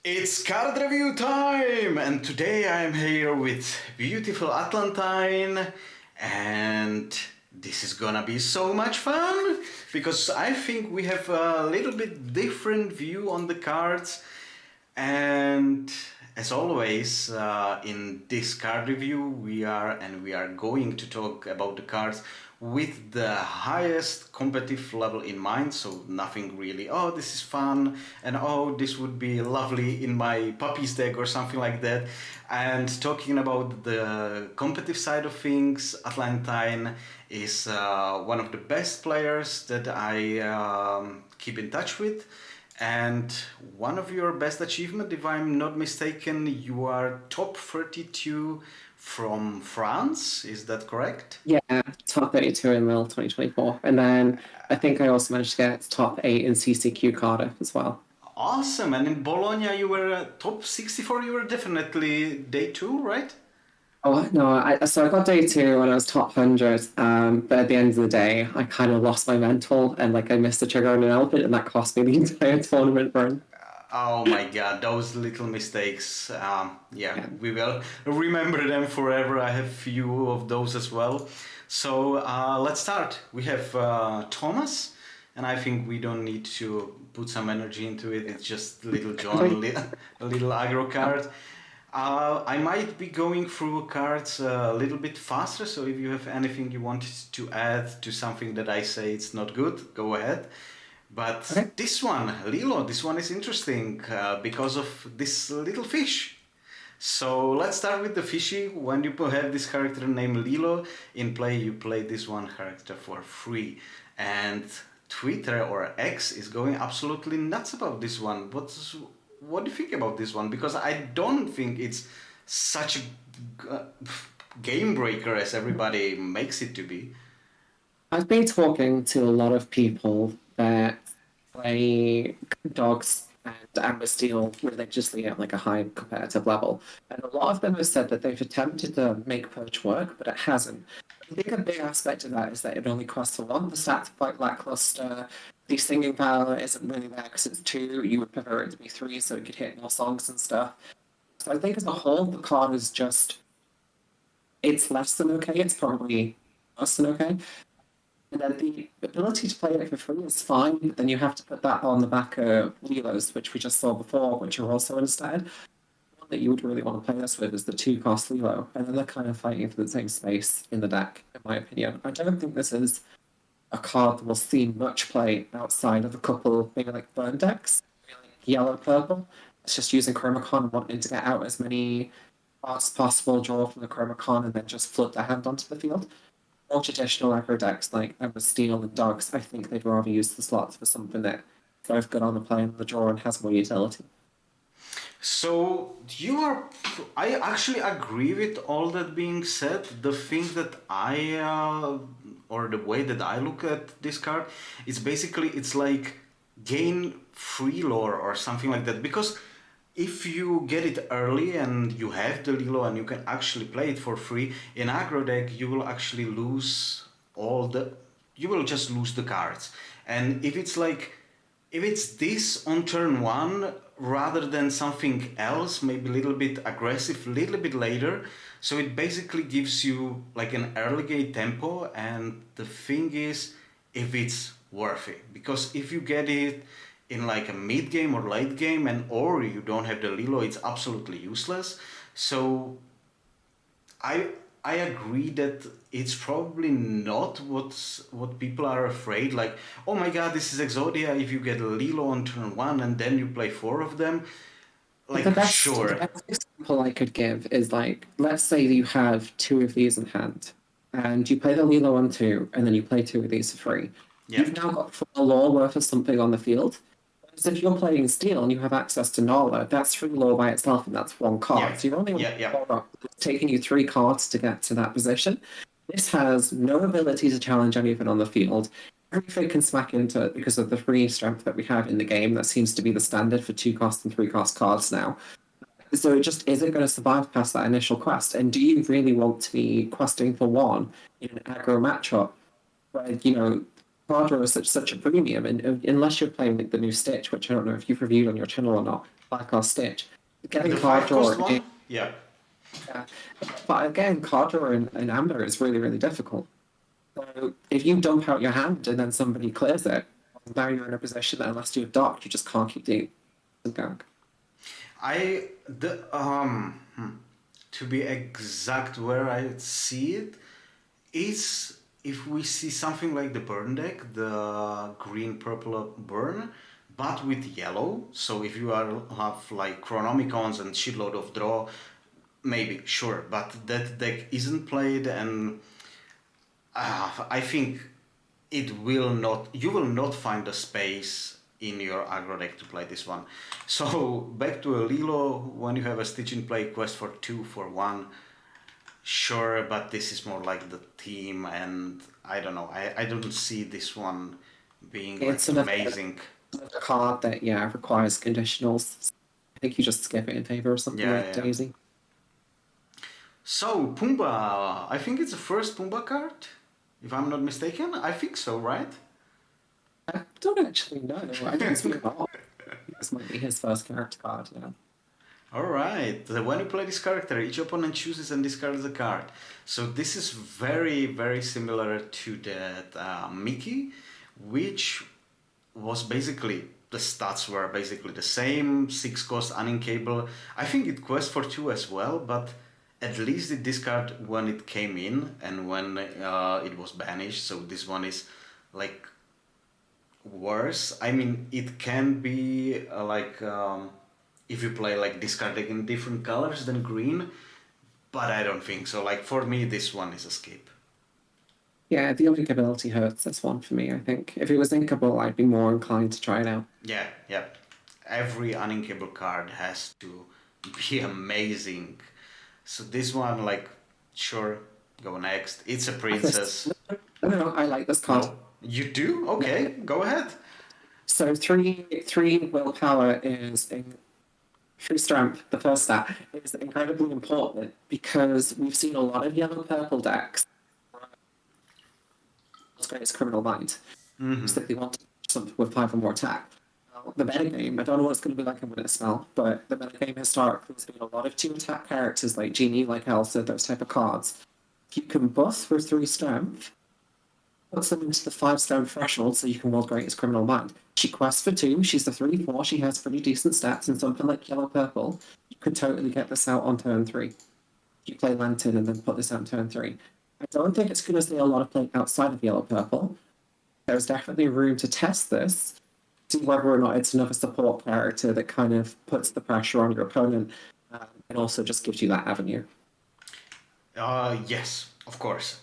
It's card review time, and today I'm here with beautiful Atlantine, and this is gonna be so much fun because I think we have a little bit different view on the cards, and as always, in this card review, we are going to talk about the cards with the highest competitive level in mind. So nothing really. Oh, this is fun, and oh, this would be lovely in my puppy's deck or something like that. And talking about the competitive side of things, Atlantine is one of the best players that I keep in touch with. And one of your best achievement, if I'm not mistaken, you are top 32 from France. Is that correct? Yeah, top 32 in Mill 2024. And then I think I also managed to get top 8 in CCQ Cardiff as well. Awesome. And in Bologna, you were top 64. You were definitely day two, right? Oh, no, so I got day two when I was top 100. But at the end of the day, I kind of lost my mental and I missed the trigger on an elephant, and that cost me the entire tournament run. Oh my god, those little mistakes. Yeah, Yeah. we will remember them forever. I have few of those as well. So let's start. We have Thomas, and I think we don't need to put some energy into it. It's just little John, a little aggro card. I might be going through cards a little bit faster, so if you have anything you wanted to add to something that I say it's not good, go ahead. But Okay. this one, Lilo, this one is interesting because of this little fish. So let's start with the fishy. When you have this character named Lilo in play, you play this one character for free. And Twitter or X is going absolutely nuts about this one. What do you think about this one? Because I don't think it's such a game breaker as everybody makes it to be. I've been talking to a lot of people that play dogs and Amber Steel religiously at a high competitive level. And a lot of them have said that they've attempted to make Perch work, but it hasn't. I think a big aspect of that is that it only costs for one. The stats are quite lackluster. The singing power isn't really there because it's two. You would prefer it to be three so it could hit more songs and stuff. So I think as a whole, the card is just, it's less than okay. It's probably less than okay. And then the ability to play it for free is fine, but then you have to put that on the back of Lelos, which we just saw before, which are also instead. One that you would really want to play this with is the two cost Lilo, and then they're kind of fighting for the same space in the deck, in my opinion. I don't think this is a card that will see much play outside of a couple, maybe burn decks, maybe yellow purple. It's just using Chromacon and wanting to get out as many cards as possible, draw from the Chromacon, and then just flood their hand onto the field. More traditional aggro decks like Ember Steel and Dogs, I think they'd rather use the slots for something that both good on the play and the draw and has more utility. So you are. I actually agree with all that being said. The thing that or the way that I look at this card, is basically it's like gain free lore or something like that. Because if you get it early and you have the Lilo and you can actually play it for free in aggro deck, you will actually lose all the. You will just lose the cards. And if it's this on turn one rather than something else, maybe a little bit aggressive, a little bit later. So it basically gives you like an early game tempo, and the thing is, if it's worth it. Because if you get it in like a mid game or late game, and or you don't have the Lilo, it's absolutely useless. So I I agree that it's probably not what people are afraid. Like, oh my god, this is Exodia. If you get a Lilo on turn one and then you play four of them, But the like best, the sure, best example I could give is let's say you have two of these in hand, and you play the Lilo on two, and then you play two of these for free. yeah, You've now got four lore worth of something on the field. Whereas if you're playing Steel and you have access to Nala, that's three lore by itself, and that's one yeah, card. So you're only yeah, yeah. four up. It's taking you three cards to get to that position. This has no ability to challenge anything on the field. Everything can smack into it because of the free strength that we have in the game. That seems to be the standard for two cost and three cost cards now. So it just isn't going to survive past that initial quest. And do you really want to be questing for one in an aggro matchup where, Quadro is such a premium? And unless you're playing the new Stitch, which I don't know if you've reviewed on your channel or not, 5-cost Stitch. Getting The card five draw cost one? Yeah. yeah. But again, card draw in Amber is really, really difficult. So if you dump out your hand and then somebody clears it, now you're in a position that unless you have docked, you just can't keep the gang. To be exact where I see it is if we see something like the burn deck, the green purple burn, but with yellow. So if you have like Chronomicons and shitload of draw, maybe sure, but that deck isn't played, and I think it will not. You will not find the space in your aggro deck to play this one. So back to a Lilo, when you have a Stitch in play, quest for 2 for 1. Sure, but this is more like the theme, and I don't know. I don't see this one being It's like amazing. another card that, yeah, requires conditionals. I think you just skip it in favor of something Yeah, like yeah. Daisy. So Pumbaa, I think it's the first Pumbaa card, if I'm not mistaken. I think so, right? I don't actually know. I think it's really odd. This might be his first character card, yeah. Alright, when you play this character, each opponent chooses and discards a card. So this is very, very similar to that Mickey, which was basically, the stats were basically the same, 6 cost unincable. I think it quests for 2 as well, but at least it discard when it came in and when it was banished. So this one is like worse. I mean, it can be if you play like discarding in different colors than green, but I don't think so. Like for me, this one is a skip. Yeah, the unlinkability hurts this one for me, I think. If it was inkable, I'd be more inclined to try it out. Yeah, yeah. Every uninkable card has to be amazing. So this one, like, sure, go next. It's a princess. No, I like this card. No, you do? Okay, go ahead. So three willpower is in free strength. The first stat is incredibly important because we've seen a lot of yellow purple decks. Greatest criminal mind. That they want something with 5 or more attack. The metagame, I don't know what it's going to be like in Winterspell, but the metagame historically has been a lot of 2 attack characters like Genie, like Elsa, those type of cards. You can buff for 3 strength, puts them into the 5 strength threshold so you can wield Greatest Criminal Mind. She quests for 2, she's the 3/4, she has pretty decent stats, and something like Yellow Purple, you could totally get this out on turn 3. You play Lantern and then put this out on turn 3. I don't think it's going to see a lot of play outside of Yellow Purple. There's definitely room to test this, see whether or not it's another support character that kind of puts the pressure on your opponent and also just gives you that avenue. Yes, of course.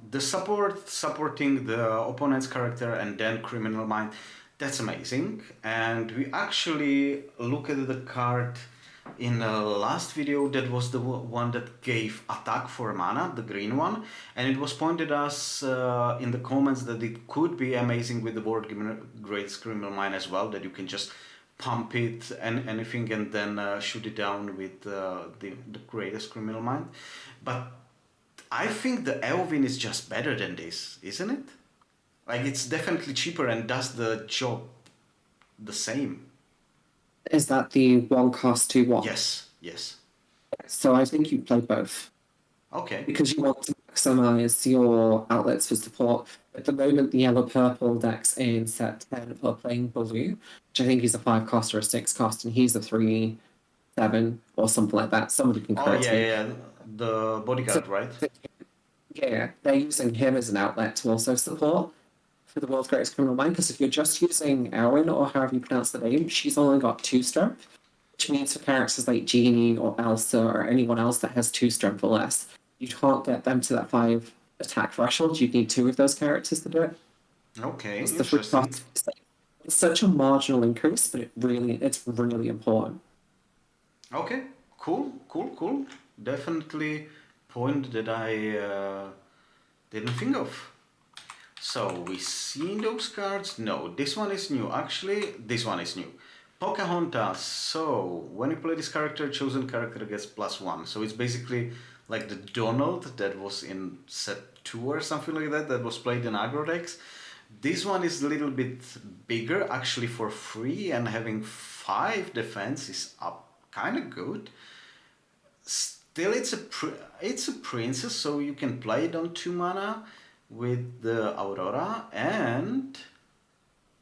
The supporting the opponent's character and then criminal mind, that's amazing. And we actually look at the card in the last video. That was the one that gave attack for mana, the green one, and it was pointed us in the comments that it could be amazing with the board great criminal mind as well, that you can just pump it and anything and then shoot it down with the greatest criminal mind. But I think the Elvin is just better than this, isn't it? Like, it's definitely cheaper and does the job the same. Is that the 1 cost 2 1? Yes, yes. So I think you play both. Okay. Because you want to maximize your outlets for support. At the moment, the yellow purple decks in set 10 are playing blue, which I think is a 5 cost or a 6 cost, and he's a 3 7 or something like that. Somebody can Oh, correct yeah, me. yeah, the bodyguard, So, right? yeah, they're using him as an outlet to also support for the world's greatest criminal mind. Because if you're just using Erwin, or however you pronounce the name, she's only got 2 strength, which means for characters like Genie or Elsa or anyone else that has 2 strength or less, you can't get them to that 5 attack threshold. You need 2 of those characters to do it. Okay, It's interesting. it's such a marginal increase, but it's really important. Okay, cool. Definitely point that I didn't think of. So, we seen those cards? No, this one is new. Actually, this one is new. Pocahontas. So, when you play this character, chosen character gets +1. So, it's basically like the Donald that was in set 2 or something like that was played in aggro decks. This one is a little bit bigger, actually for free, and having 5 defense is up kind of good. Still, it's a princess, so you can play it on 2 mana with the Aurora, and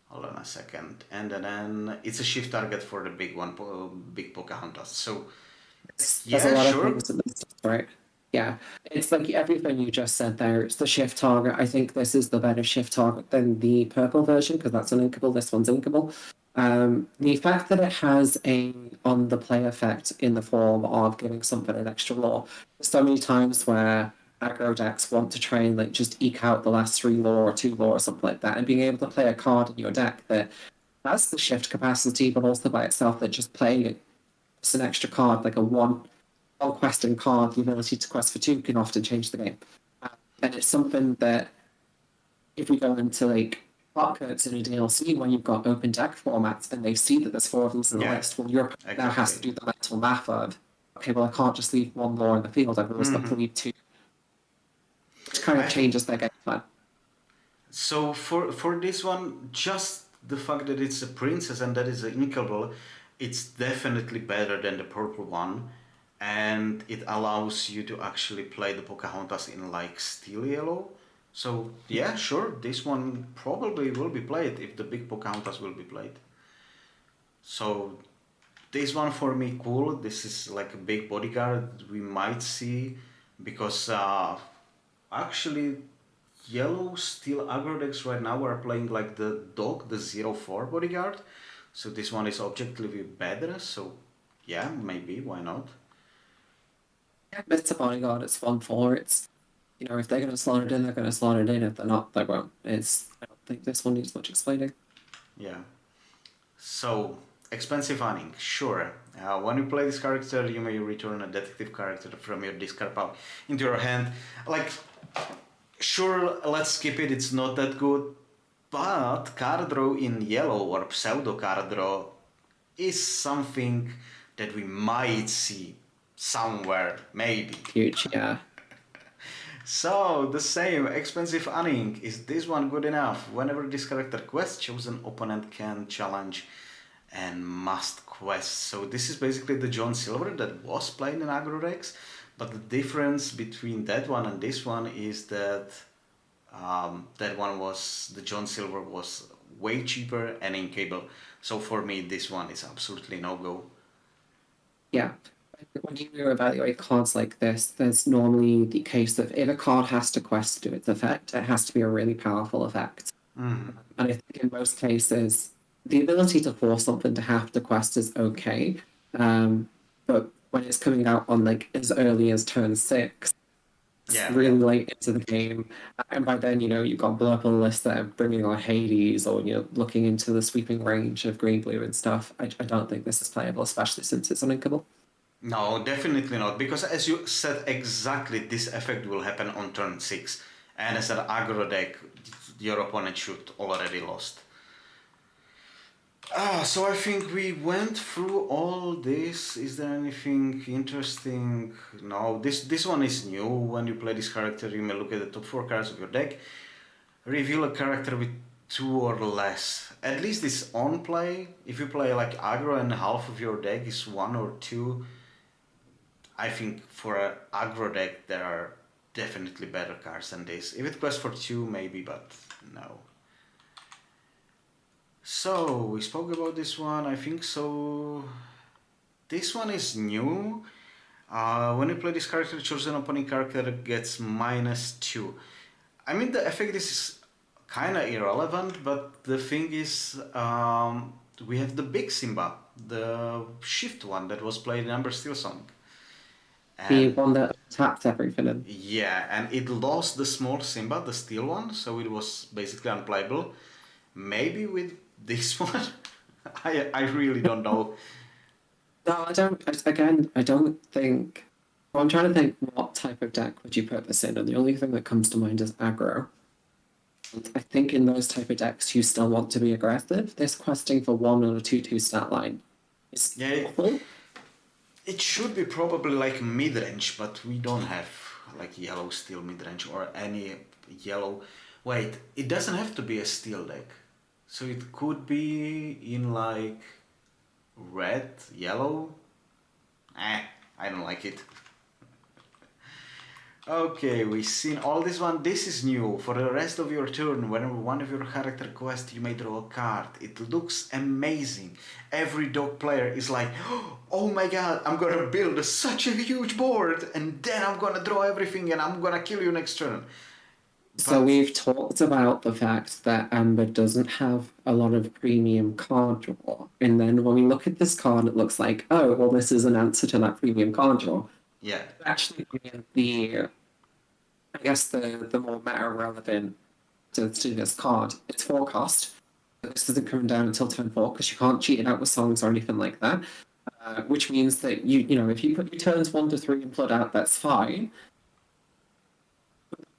hold on a second, and then it's a shift target for the big one, big Pocahontas. So There's a yeah, lot of sure. things in this, right? Yeah, it's like everything you just said there. It's the shift target. I think this is the better shift target than the purple version because that's uninkable. This one's inkable. The fact that it has a on the play effect in the form of giving something an extra lore. There's so many times where aggro decks want to try and like just eke out the last 3 lore or 2 lore or something like that, and being able to play a card in your deck that has the shift capacity, but also by itself that just playing it just an extra card, like a one questing card, the ability to quest for 2 can often change the game. And it's something that if we go into like pockets in a DLC when you've got open deck formats and they see that there's 4 of these in the Yeah, list, well, your opponent now has exactly. to do the mental math of, okay, well, I can't just leave 1 lore in the field, I've always got to leave 2, which kind of I think changes their game plan. so. For this one, just the fact that it's a princess and that is an inkable, it's definitely better than the purple one, and it allows you to actually play the Pocahontas in like steel yellow. So yeah, sure, this one probably will be played if the big Pocahontas will be played. So this one for me cool. This is like a big bodyguard we might see because actually yellow steel aggro decks right now are playing like the dog, the 0/4 bodyguard. So this one is objectively better. So yeah, maybe why not? Yeah, it's a bodyguard, it's 1/4, it's, if they're going to slot it in, they're going to slot it in. If they're not, they won't. I don't think this one needs much explaining. Yeah. So expensive hunting, sure. When you play this character, you may return a detective character from your discard pile into your hand. Like, sure, let's skip it. It's not that good. But card draw in yellow or pseudo card draw is something that we might see somewhere, maybe. Huge, yeah. So, the same, expensive unink. Is this one good enough? Whenever this character quests, chosen opponent can challenge and must quest. So, this is basically the John Silver that was played in aggro decks, but the difference between that one and this one is that that one was, the John Silver was way cheaper and inkable. So, for me, this one is absolutely no go. Yeah. When you evaluate cards like this, there's normally the case of if a card has to quest to do its effect, it has to be a really powerful effect. Mm. And I think in most cases, the ability to force something to have to quest is okay. But when it's coming out on like as early as turn 6, it's Yeah, really yeah. late into the game. And by then, you've got blurple lists that are bringing on Hades or, looking into the sweeping range of green, blue, and stuff. I don't think this is playable, especially since it's uninkable. No, definitely not. Because as you said, exactly this effect will happen on turn 6. And as an aggro deck, your opponent should already lost. So I think we went through all this. Is there anything interesting? No, this one is new. When you play this character, you may look at the top 4 cards of your deck, reveal a character with 2 or less. At least it's on play. If you play like aggro and half of your deck is 1 or 2, I think for an aggro deck there are definitely better cards than this. If it quests for 2, maybe, but no. So, we spoke about this one, I think so. This one is new. When you play this character, choose an opponent character gets -2. I mean, the effect is kind of irrelevant, but the thing is, we have the big Simba, the shift one that was played in Amber Steel Song. The And one that taps everything in. yeah, and it lost the small Simba, the steel one, so it was basically unplayable. Maybe with this one, I really don't know. No, I don't. Again, I don't think. Well, I'm trying to think what type of deck would you put this in, and the only thing that comes to mind is aggro. And I think in those type of decks, you still want to be aggressive. This questing for 1 or a 2/2 stat line is Yeah, cool. it should be probably like mid range, but we don't have like yellow steel mid range or any yellow. Wait, it doesn't have to be a steel deck. So it could be in like red, yellow. I don't like it. Okay, we've seen all this one. This is new. For the rest of your turn, whenever one of your character quests, you may draw a card. It looks amazing. Every dog player is like, oh my god, I'm gonna build such a huge board, and then I'm gonna draw everything, and I'm gonna kill you next turn. So But we've talked about the fact that Amber doesn't have a lot of premium card draw. And then when we look at this card, it looks like, oh, well, this is an answer to that premium card draw. yeah, Actually, the I guess the more meta relevant to this card, it's forecast. This isn't coming down until turn 4 because you can't cheat it out with songs or anything like that. Which means that you know if you put your turns 1 to 3 and flood out, that's fine.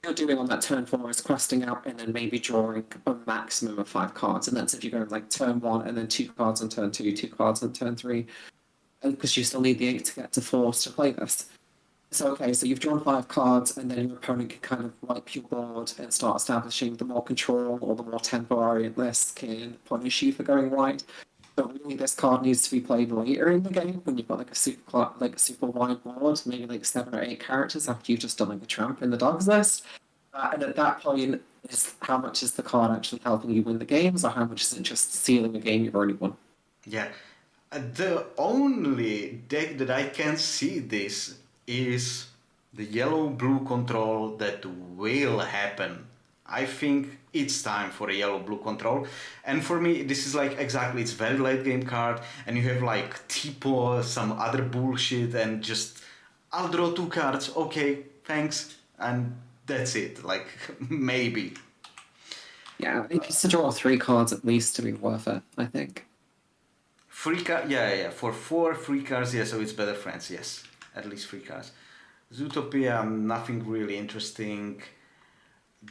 You're doing on that turn 4 is questing out and then maybe drawing a maximum of 5 cards, and that's if you go like turn 1 and then 2 cards on turn 2, 2 cards on turn 3, because you still need the 8 to get to 4 to play this. So okay, so you've drawn 5 cards, and then your opponent can kind of wipe your board and start establishing the more control or the more temporary list can punish you for going wide. But really, this card needs to be played later in the game when you've got like a super wide board, maybe like 7 or 8 characters after you've just done like a tramp in the dogs list. And at that point, is how much is the card actually helping you win the games, or how much is it just sealing a game you've already won? yeah. The only deck that I can see this is the yellow-blue control that will happen. I think it's time for a yellow-blue control, and for me this is like exactly, it's very late game card, and you have like tipo, some other bullshit, and just I'll draw 2 cards, okay, thanks, and that's it. Like maybe. Yeah, it needs to draw 3 cards at least to be worth it, I think. Free card, yeah. For 4 free cards, yeah. So it's better friends, yes. At least 3 cards. Zootopia, nothing really interesting.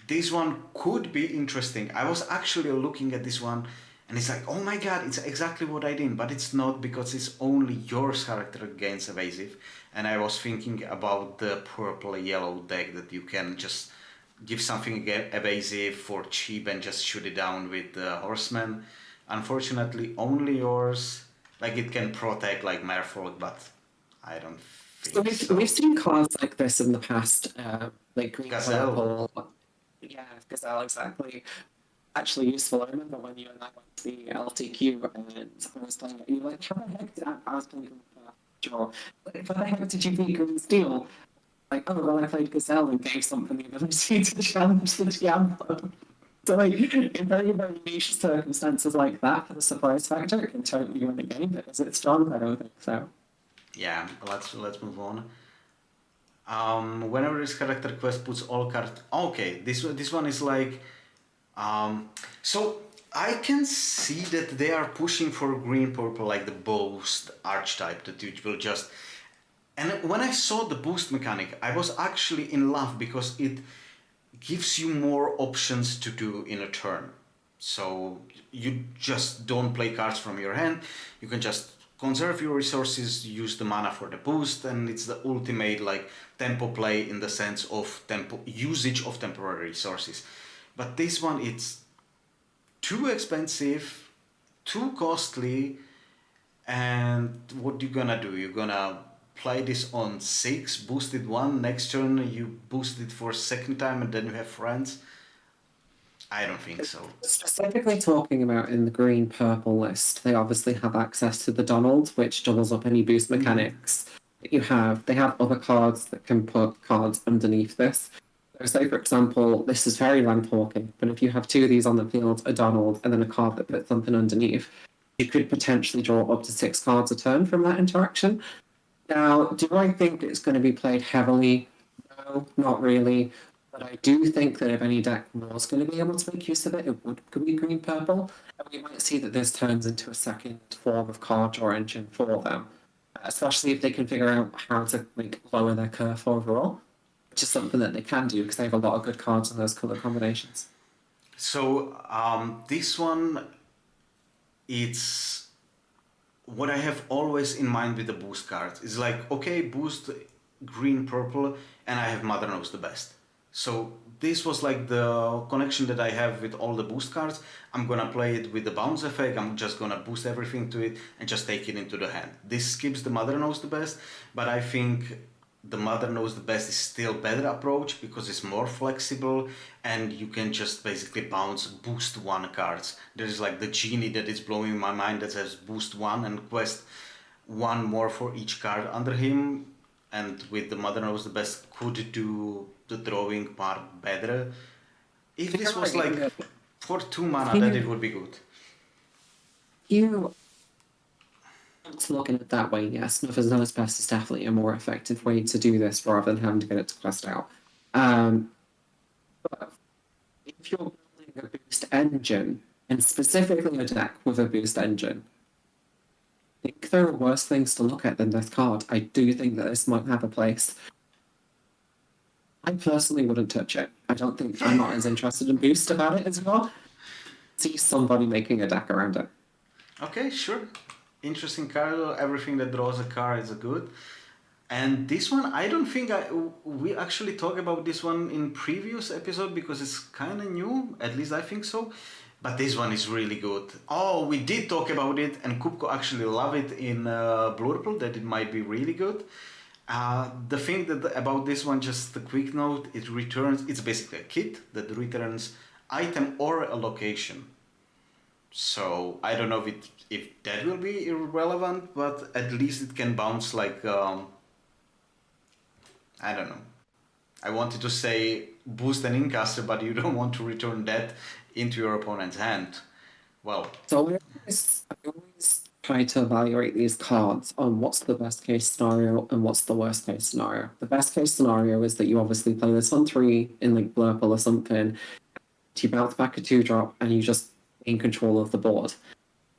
This one could be interesting. I was actually looking at this one, and it's like, oh my god, it's exactly what I did, but it's not because it's only your character gains evasive. And I was thinking about the purple yellow deck that you can just give something evasive for cheap and just shoot it down with the horseman. Unfortunately, only yours. Like it can protect like Merfolk, but I don't So think so. we've seen cards like this in the past, like green Gazelle. purple. Yeah, Gazelle exactly. Actually useful. I remember when you and I went to the LTQ and I was playing it, you were like, how the heck did I was playing draw? Like, how the heck did you beat Green Steel? Like, oh well, I played Gazelle and gave something the ability to challenge the Diablo. So like in very, very niche circumstances like that for the surprise factor, it can totally win the game, but is it strong? I don't think so. Yeah, let's move on. Whenever this character quest puts all cards. Okay, this one is like. So I can see that they are pushing for green purple like the boost archetype that you will just. And when I saw the boost mechanic, I was actually in love because it gives you more options to do in a turn. So you just don't play cards from your hand. You can just conserve your resources, use the mana for the boost, and it's the ultimate like tempo play in the sense of tempo usage of temporary resources. But this one, it's too expensive, too costly, and what you gonna do? You're gonna play this on 6, boosted 1, next turn you boost it for second time and then you have friends? I don't think so. Specifically talking about in the green purple list, they obviously have access to the Donald, which doubles up any boost mechanics that you have. They have other cards that can put cards underneath this. So say for example, this is very land talking, but if you have 2 of these on the field, a Donald and then a card that puts something underneath, you could potentially draw up to 6 cards a turn from that interaction. Now, do I think it's going to be played heavily? No, not really. But I do think that if any deck was going to be able to make use of it, it would could be green purple. And we might see that this turns into a second form of card draw engine for them, especially if they can figure out how to like lower their curve overall, which is something that they can do because they have a lot of good cards in those color combinations. So this one, it's what I have always in mind with the boost cards. It's like, okay, boost green, purple, and I have Mother Knows the best. So this was like the connection that I have with all the boost cards. I'm gonna play it with the bounce effect. I'm just gonna boost everything to it and just take it into the hand. This skips the Mother Knows the Best, but I think the Mother Knows the Best is still better approach because it's more flexible and you can just basically bounce boost one cards. There's like the genie that is blowing my mind that says boost one and quest one more for each card under him, and with the Mother Knows the Best could do the drawing part better. If this was like for 2 mana, then it would be good. You to look at it that way, yes, Mother's Knows Best is definitely a more effective way to do this rather than having to get it to quest out. But if you're building a boost engine, and specifically a deck with a boost engine, I think there are worse things to look at than this card. I do think that this might have a place. I personally wouldn't touch it. I'm not as interested in boost about it as well. See somebody making a deck around it. Okay, sure. Interesting card. Everything that draws a card is good. And this one, I don't think we actually talked about this one in previous episode because it's kind of new. At least I think so. But this one is really good. Oh, we did talk about it, and Kupko actually loved it in Blurple, that it might be really good. The thing about this one, just a quick note, it's basically a kit that returns item or a location. So I don't know if that will be irrelevant, but at least it can bounce like, I don't know. I wanted to say boost an incaster, but you don't want to return that into your opponent's hand. Well, so I always try to evaluate these cards on what's the best case scenario and what's the worst case scenario. The best case scenario is that you obviously play this on 3 in like Blurple or something, you bounce back a 2-drop, and you just in control of the board.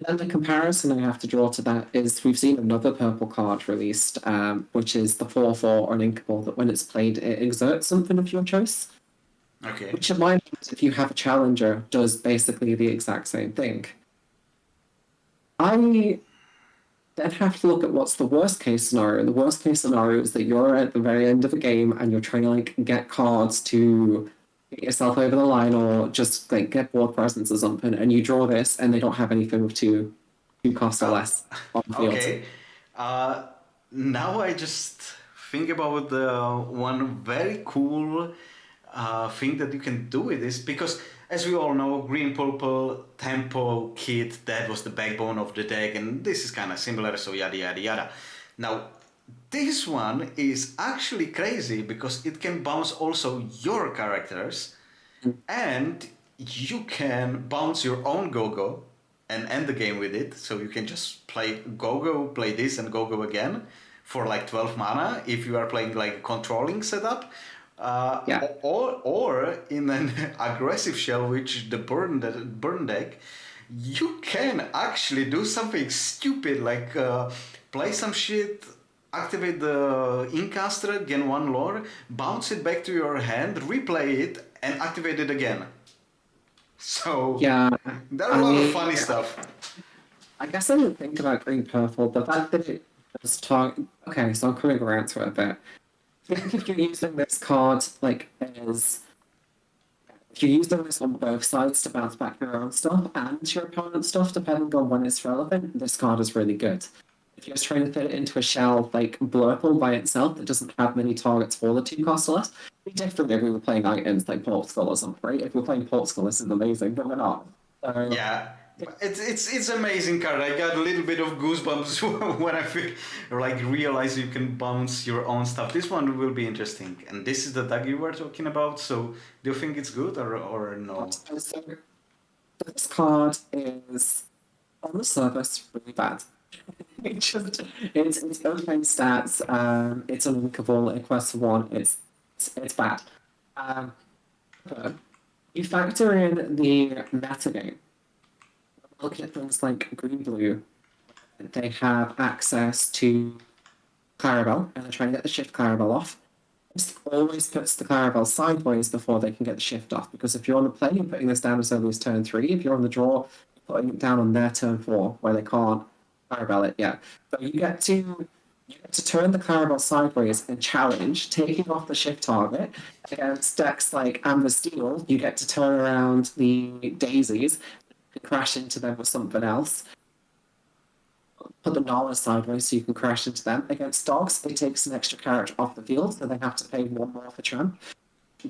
And the comparison I have to draw to that is we've seen another purple card released, which is the 4/4 Uninkable, that when it's played, it exerts something of your choice. okay. Which in my mind, if you have a challenger, does basically the exact same thing. I then have to look at what's the worst case scenario. The worst case scenario is that you're at the very end of a game and you're trying to like get cards to get yourself over the line or just like get board presence or something, and you draw this and they don't have anything with two cost or less on the field. Okay. Now I just think about one very cool thing that you can do with this, because as we all know, green purple tempo kit, that was the backbone of the deck, and this is kind of similar, so yada yada yada. Now this one is actually crazy because it can bounce also your characters, and you can bounce your own go-go and end the game with it. So you can just play go-go, play this, and go-go again for like 12 mana if you are playing like a controlling setup. Or in an aggressive shell, which the burn deck, you can actually do something stupid like play some shit, activate the Incaster, gain 1 lore, bounce it back to your hand, replay it, and activate it again. So yeah, there are a lot of funny stuff. I guess I didn't think about green purple. The fact that it was okay, so I'm coming around to it a bit. I think if you're using this card like if you're using this on both sides to bounce back your own stuff and your opponent's stuff, depending on when it's relevant, this card is really good. If you're just trying to fit it into a shell like Blurple by itself that doesn't have many targets for the 2 cost or less, it'd be different if we were playing items like Portugal or something, right? If we're playing Portugal, this is amazing, but we're not. So, yeah. It's amazing card. I got a little bit of goosebumps when I realize you can bounce your own stuff. This one will be interesting, and this is the deck you were talking about. So, do you think it's good or no? So, this card is on the surface really bad. It's okay stats. It's uninkable. It quests 1. It's bad. But you factor in the metagame. Looking at things like green blue, they have access to Clarabelle, and they're trying to get the shift Clarabelle off. This always puts the Clarabelle sideways before they can get the shift off, because if you're on the play, you're putting this down as early as turn 3. If you're on the draw, you're putting it down on their turn 4, where they can't Clarabelle it yet. So you get to You get to turn the Clarabelle sideways and challenge, taking off the shift target. Against decks like Amber Steel, you get to turn around the daisies and crash into them with something else. Put the Nala sideways so you can crash into them. Against dogs, it takes an extra character off the field, so they have to pay one more for tramp.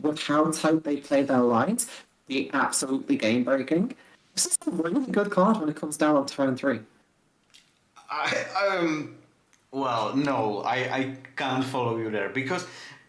With how tight they play their lines, be absolutely game breaking. This is a really good card when it comes down on turn 3. I well, no, I can't follow you there because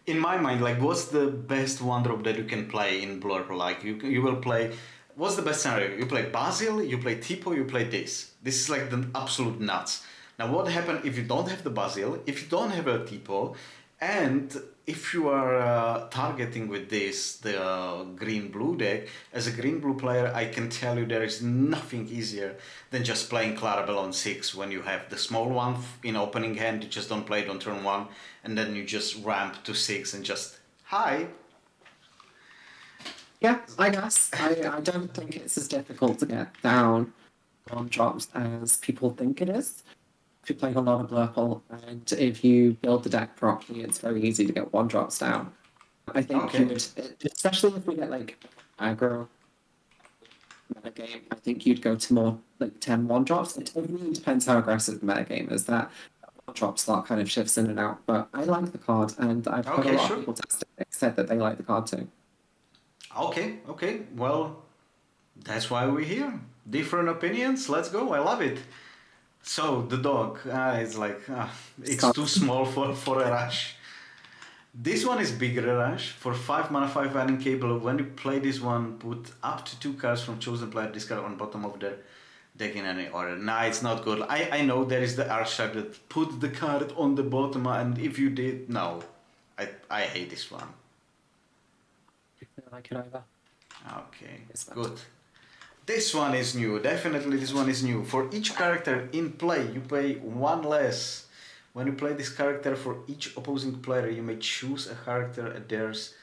in my mind, like, what's the best one drop that you can play in Blur? Like, you will play. What's the best scenario? You play Basil, you play Tipo, you play this. This is like the absolute nuts. Now, what happens if you don't have the Basil, if you don't have a Tipo, and if you are targeting with this the green blue deck, as a green blue player, I can tell you there is nothing easier than just playing Clarabelle on 6 when you have the small one in opening hand. You just don't play it on turn 1, and then you just ramp to 6 and just hi. Yeah, I guess. I don't think it's as difficult to get down on drops as people think it is. If you're playing a lot of Blurple and if you build the deck properly, it's very easy to get one drops down. I think you Okay. would, especially if we get like aggro metagame, I think you'd go to more like 10 one drops. It really depends how aggressive the metagame is. That one drop slot kind of shifts in and out. But I like the card, and I've heard a Okay, lot of sure. people test it said that they like the card too. Okay. Well, that's why we're here. Different opinions. Let's go. I love it. So the dog, it's like it's too small for a rush. This one is bigger rush for 5 mana 5 Van Cable. When you play this one, put up to 2 cards from chosen player discard on bottom of their deck in any order. Nah, it's not good. I know there is the archetype that put the card on the bottom, and if you did, no, I hate this one. I like it either. Okay, good. This one is new. Definitely, this one is new. For each character in play, you pay 1 less. When you play this character for each opposing player, you may choose a character at theirs.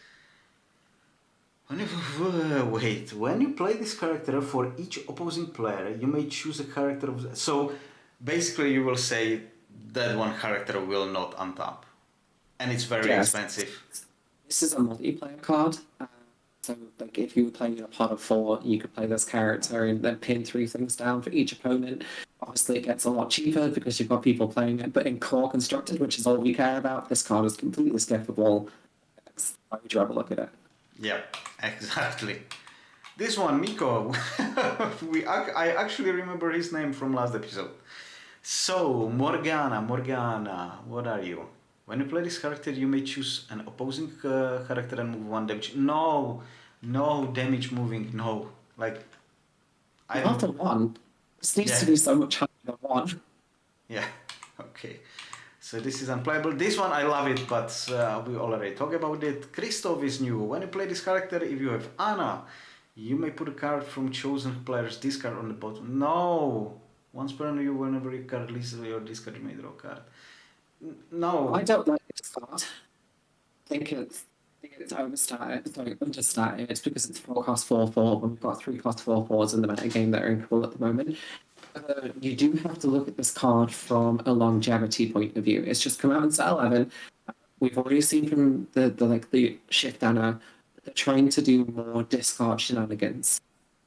Wait, when you play this character for each opposing player, you may choose a character. So basically, you will say that one character will not untap, and it's very expensive. This is a multiplayer card. So, like, if you were playing in a pot of 4, you could play this character and then pin 3 things down for each opponent. Obviously, it gets a lot cheaper because you've got people playing it. But in core constructed, which is all we care about, this card is completely skippable. Why would you ever look at it? Yeah, exactly. This one, Miko. I actually remember his name from last episode. So, Morgana, what are you? When you play this character, you may choose an opposing character and move 1 damage. No damage moving, no. Like, I Not don't. a 1. This needs Yeah. to be so much higher than 1. Yeah, okay. So this is unplayable. This one I love it, but we already talked about it. Christoph is new. When you play this character, if you have Anna, you may put a card from chosen player's discard on the bottom. No! Once per turn, whenever your card leaves your discard, you may draw a card. No. I don't like this card. I think it's understated. It's because it's 4 cost 4/4 when we've got 3 cost 4/4s in the metagame that are incredible at the moment. You do have to look at this card from a longevity point of view. It's just come out in set 11. We've already seen from the shift Anna that they're trying to do more discard shenanigans.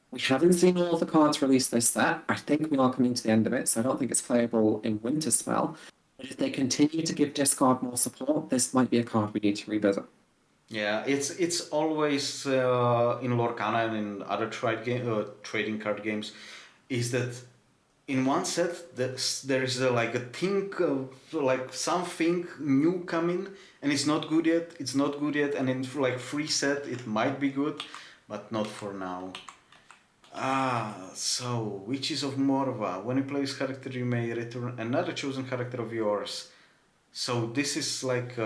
We haven't seen all the cards released this set. I think we are coming to the end of it, so I don't think it's playable in Winterspell. But if they continue to give discard more support, this might be a card we need to revisit. Yeah, it's always in Lorcana and in other trading card games, is that in one set there is like a thing like something new coming and it's not good yet. It's not good yet, and in like free set it might be good, but not for now. So Witches of Morva. When you play this character, you may return another chosen character of yours. So this is like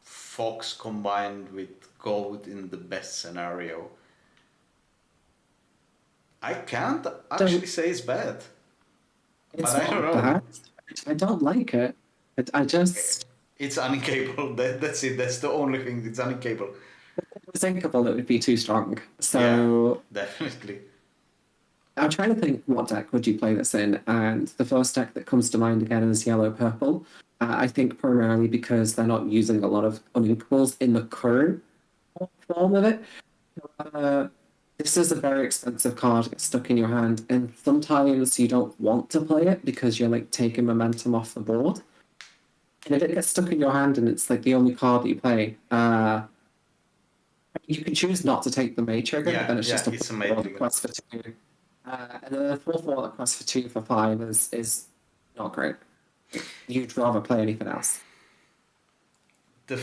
fox combined with goat in the best scenario. I can't actually say it's bad. It's But I don't not know. bad. I don't like it. I just It's uncapable. That's it. That's the only thing. It's uncapable. thinkable it would be too strong. Yeah, So definitely. I'm trying to think what deck would you play this in, and the first deck that comes to mind again is yellow purple. I think primarily because they're not using a lot of unequals in the current form of it. Uh, this is a very expensive card to get stuck in your hand, and sometimes you don't want to play it because you're like taking momentum off the board. And if it gets stuck in your hand and it's like the only card that you play, you can choose not to take the May trigger, but Yeah, then it's yeah, just a it's a 4 matrix. quest for 2. And then a 4/4 quest for 2 for 5 is not great. You'd rather play anything else. The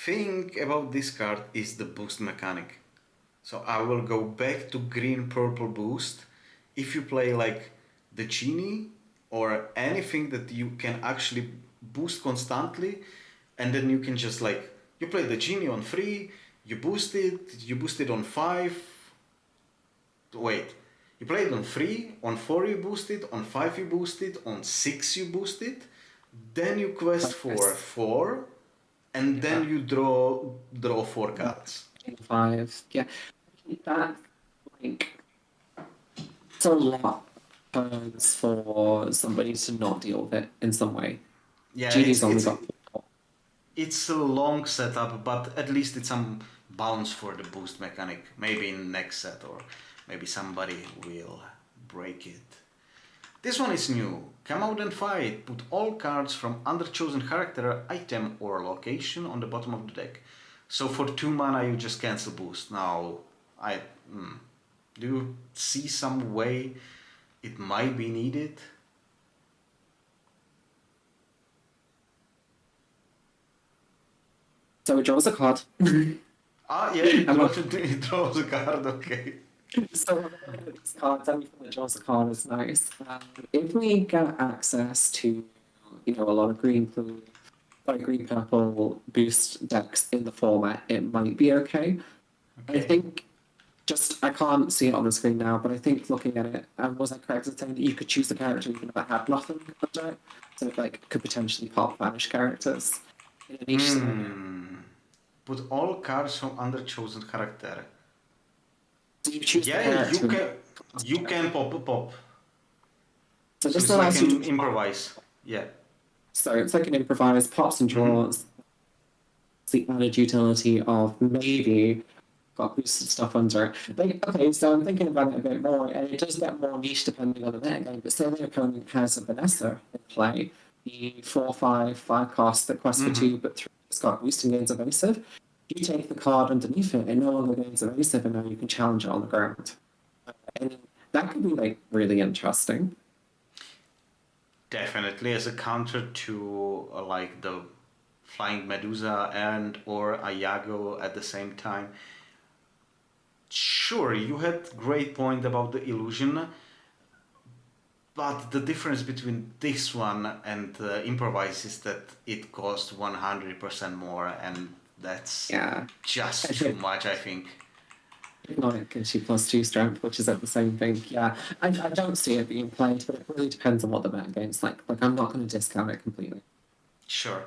thing about this card is the boost mechanic. So I will go back to green purple boost. If you play like the genie or anything that you can actually boost constantly, and then you can just like you play the genie on 3, you boost it on 5. Wait, you play it on 3, on 4 you boost it, on 5 you boost it, on 6 you boost it, then you quest Like for this. 4, and Yeah. then you draw 4 cards. 5. Yeah. That, like, it's a lot of turns for somebody to not deal with it in some way. Yeah, Genie's only got 4. it's a long setup, but at least it's some bounce for the boost mechanic. Maybe in next set, or maybe somebody will break it. This one is new. Come out and fight. Put all cards from under chosen character, item, or location on the bottom of the deck. So for 2 mana, you just cancel boost. Now, I do you see some way it might be needed? So it draws a card. Ah, yeah, it I'm draws, not, it draws a card. Okay. so these cards, anything that draws a card is nice. If we get access to, a lot of green blue, like green purple boost decks in the format, it might be okay. I Okay. think I can't see it on the screen now, but I think looking at it, was I correct in saying that you could choose the character even if it had nothing under it? So it like could potentially pop vanish characters in a niche scenario. Hmm. Put all cards from under chosen character. So you choose the Yeah, you character. can pop. So So this it's like allows you to an pop. improvise. Yeah. So it's like an improvise, pops and Mm-hmm. draws, the added utility of maybe got boosted stuff under it. Like, okay, so I'm thinking about it a bit more, and it does get more niche depending on the metagame. But say the opponent has a Vanessa in play, the 4/5 cost that quests for Mm-hmm. 2, but 3 it's got boosting gains evasive. You take the card underneath it, it no longer gains evasive, and now you can challenge it on the ground. And that could be like really interesting. Definitely as a counter to like the Flying Medusa and or Ayago at the same time. Sure, you had great point about the illusion, but the difference between this one and improvise is that it costs 100% more, and that's Yeah. just too much, I think. Hypnotic gives you +2 strength, which is at the same thing. Yeah, I don't see it being played, but it really depends on what the metagame's like. Like, I'm not going to discount it completely. Sure.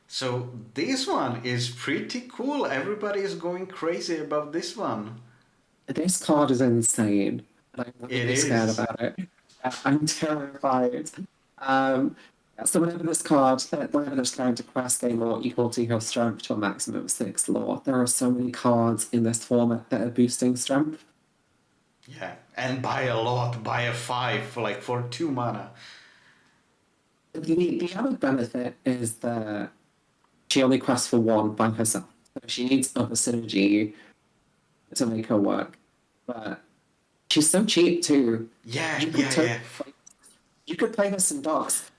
So this one is pretty cool. Everybody is going crazy about this one. This card is insane, and I'm It really scared is. about it. I'm terrified. So whenever this character quest gain law equal to your strength to a maximum of 6 law, there are so many cards in this format that are boosting strength. Yeah, and by a lot, by a 5, like for 2 mana. The other benefit is that she only quests for 1 by herself. So she needs other synergy to make her work. But she's so cheap too. Yeah, You could yeah, totally yeah. play, you could play this in dogs.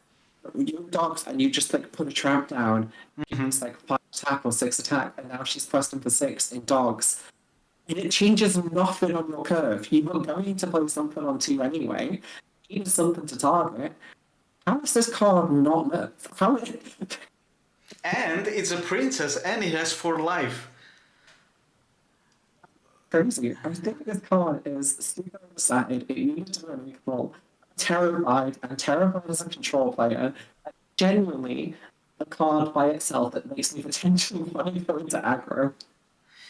You dogs, and you just like put a trap down. Give Hmm. us like 5 attack or 6 attack, and now she's questing for 6 in dogs. And it changes nothing on your curve. You were going to play something on 2 anyway. You need something to target. How is this card not nerfed? How? And it's a princess and it has 4 life. Crazy. I think this card is super excited. It needed to be equal. Terrified and terrified as a control player. Genuinely, a card by itself that makes me potentially want to go into aggro.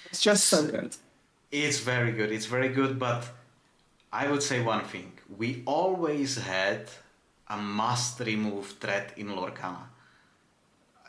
It's just so S- good. It's very good, but I would say one thing. We always had a must remove threat in Lorcana.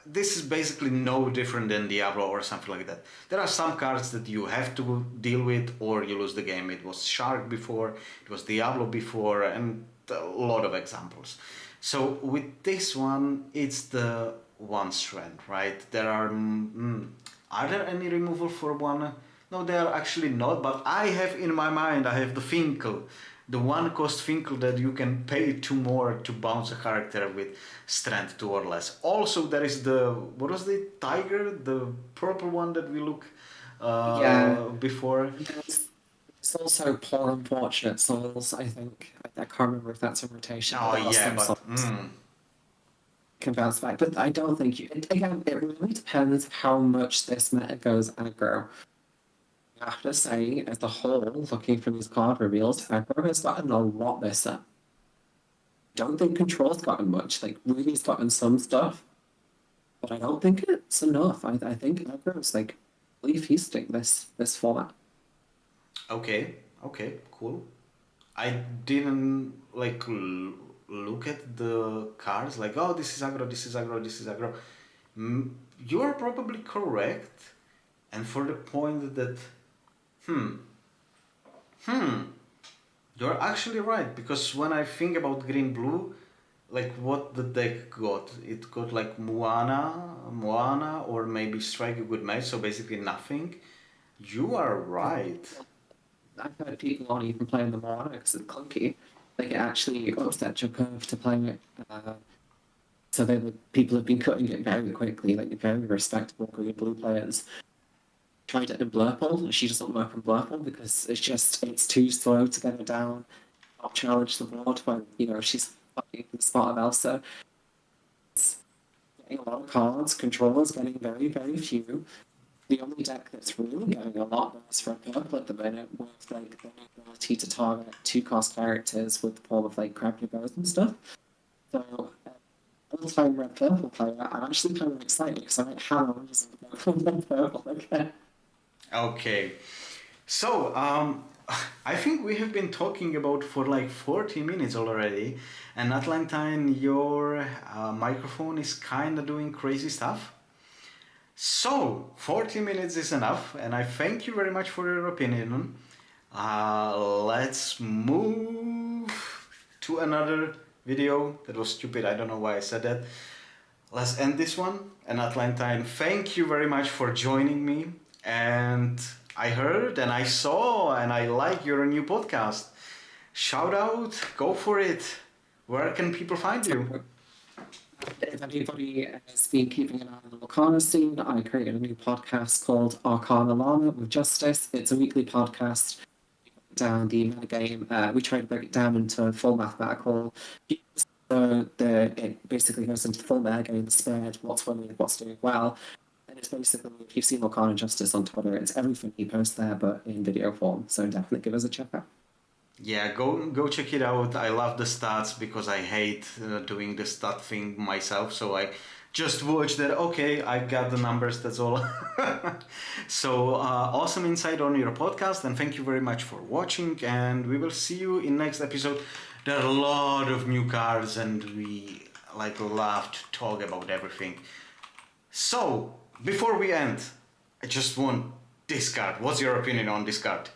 This is basically no different than Diablo or something like that. There are some cards that you have to deal with or you lose the game. It was Shark before, it was Diablo before, and a lot of examples. So with this one, it's the one strand, right? Are there any removal for one? No, they are actually not, but I have in my mind, I have the Finkel, the one cost Finkel that you can pay 2 more to bounce a character with strength 2 or less. Also, there is the, what was the tiger, the purple one that we look Yeah. before. There's also Poor Unfortunate Souls, I think. I can't remember if that's a rotation, but Oh there are yeah, some but souls can bounce back. But I don't think you. Again, it really depends how much this meta goes aggro. I have to say, as a whole, looking for these card reveals, aggro has gotten a lot better. Don't think control's gotten much. Like Ruby's gotten some stuff, but I don't think it's enough. I think aggro's like really feasting this format. okay, okay, cool. I didn't like look at the cards like, oh, this is aggro, this is aggro, this is aggro. You are probably correct, and for the point that, hmm, you're actually right, because when I think about green blue, like what the deck got, it got like Moana, or maybe Strike a Good Match, so basically nothing. You are right. I've heard people not even playing the Moana because it's clunky. Like it actually upsets your curve to play it. So people have been cutting it very quickly, like very respectable green blue players. Tried it in Blurple. She doesn't work in Blurple because it's too slow to get her down, not challenge the board when, she's fucking the spot of Elsa. It's getting a lot of cards, controllers getting very, very few. The only deck that's really getting a lot is from purple at the minute, with like the ability to target 2 cost characters with the form of like crappy bows and stuff. So all-time red purple player, I'm actually kind of excited because I might have a reason to go for red purple again. Okay. So, I think we have been talking about for like 40 minutes already, and Atlantine, your microphone is kind of doing crazy stuff. So, 40 minutes is enough, and I thank you very much for your opinion. Let's move to another video. That was stupid, I don't know why I said that. Let's end this one. And Atlantine, thank you very much for joining me. And I heard and I saw and I like your new podcast. Shout out, go for it. Where can people find you? If anybody has been keeping an eye on the Lorcana scene, I created a new podcast called Arcana Lana with Justice. It's a weekly podcast. We break down the metagame. We try to break it down into full mathematical views. So it basically goes into the full metagame, the spread, what's winning, what's doing well. And it's basically, if you've seen Lorcana Justice on Twitter, it's everything he posts there, but in video form. So definitely give us a check out. Yeah, go check it out. I love the stats because I hate doing the stat thing myself. So I just watch that. Okay, I got the numbers. That's all. So awesome insight on your podcast, and thank you very much for watching. And we will see you in next episode. There are a lot of new cards, and we like love to talk about everything. So before we end, I just want this card. What's your opinion on this card?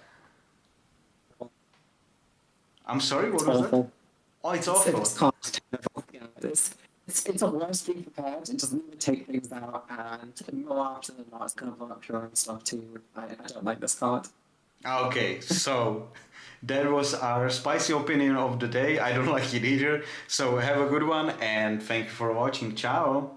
I'm sorry, It's what was that? awful. Oh, it's It's awful. cost terrible. Yeah, it's a worse being prepared. It doesn't even take things out, and more often than not, it's going to blow up your own stuff too. I don't like this card. Okay, so that was our spicy opinion of the day. I don't like it either. So have a good one and thank you for watching. Ciao.